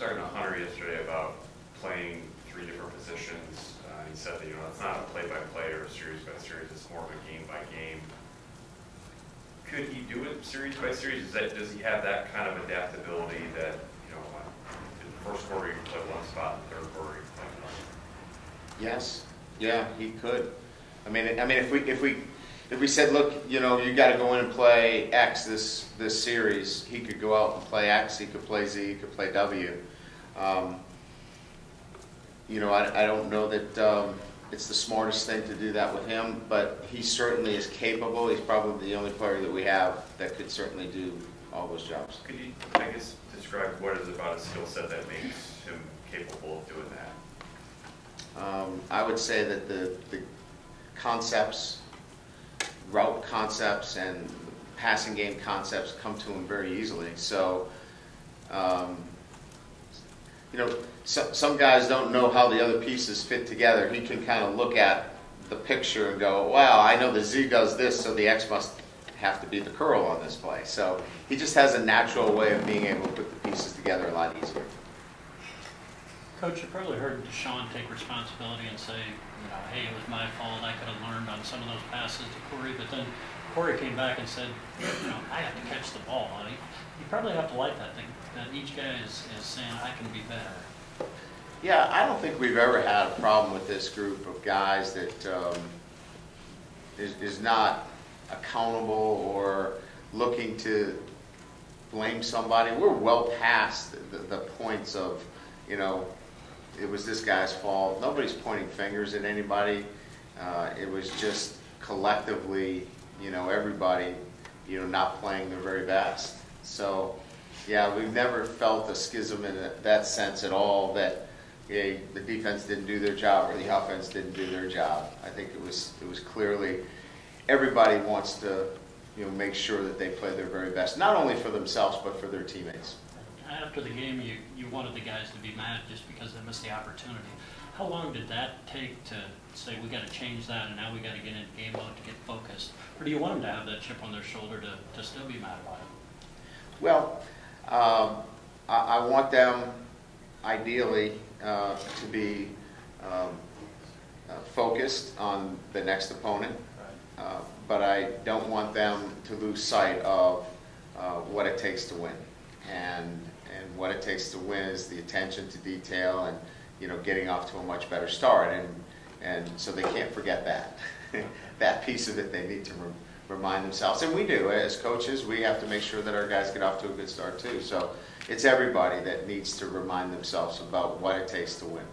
talking to Hunter yesterday about playing 3 different positions. He said that, it's not a play-by-play or a series-by-series, it's more of a game-by-game. Could he do it series-by-series? Does he have that kind of adaptability that, in the first quarter you can play one spot, in the third quarter you can play another? Yes. Yeah, he could. I mean, if we said, look, you got to go in and play X this series, he could go out and play X. He could play Z. He could play W. I don't know that it's the smartest thing to do that with him, but he certainly is capable. He's probably the only player that we have that could certainly do all those jobs. Could you, describe what is about his skill set that makes him capable of doing that? I would say that the concepts, route concepts, and passing game concepts come to him very easily. So, some guys don't know how the other pieces fit together. He can kind of look at the picture and go, wow, I know the Z does this, so the X must have to be the curl on this play. So he just has a natural way of being able to put the pieces together a lot easier. Coach, you probably heard Deshaun take responsibility and say, hey, it was my fault. I could have learned on some of those passes to Corey. But then Corey came back and said, I have to catch the ball, honey. You probably have to like that thing, that each guy is saying, I can be better. Yeah, I don't think we've ever had a problem with this group of guys that is not accountable or looking to blame somebody. We're well past the points of, it was this guy's fault. Nobody's pointing fingers at anybody. It was just collectively, everybody, not playing their very best. So, yeah, we've never felt a schism in that sense at all, that the defense didn't do their job or the offense didn't do their job. I think it was clearly everybody wants to, make sure that they play their very best, not only for themselves but for their teammates. After the game, you wanted the guys to be mad just because they missed the opportunity. How long did that take to say, we got to change that and now we got to get into game mode to get focused? Or do you want them to have that chip on their shoulder to still be mad about it? Well, I want them ideally to be focused on the next opponent, but I don't want them to lose sight of what it takes to win. And what it takes to win is the attention to detail and getting off to a much better start, and so they can't forget that that piece of it. They need to remind themselves, and we do as coaches. We have to make sure that our guys get off to a good start too. So it's everybody that needs to remind themselves about what it takes to win.